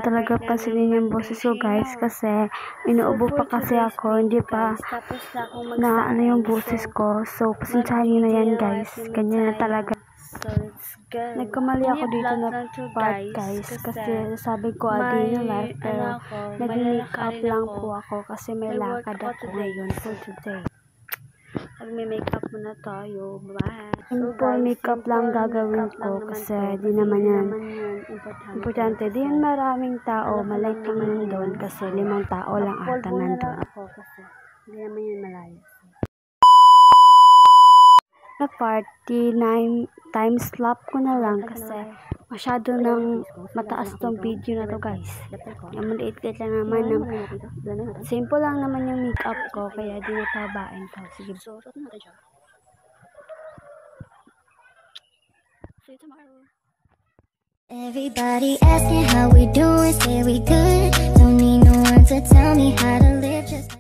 talaga pansinin yung boses ko guys kasi inuubo pa kasi ako, hindi pa na ano yung boses ko. So pasensyahan nyo na yan guys, ganyan na talaga. Nagkamali ako dito na part guys kasi sabi ko Adino Life pero nag-make up lang po ako kasi may lakad ako ngayon for today. Mag-make up muna tayo. Bye! Simple makeup lang gagawin ko kasi di naman yan importante. Di yan maraming tao, maliit lang nandun kasi 5 tao lang ata nandun. Hindi naman yan malayo. Na party 9 times slap ko na lang kasi masyado nang mataas tong video na to guys. Yung maliit-liit lang naman ng simple lang naman yung makeup ko kaya di na pabain to. Sige. See you tomorrow. Everybody asking how we doing, say we good. Don't need no one to tell me how to live just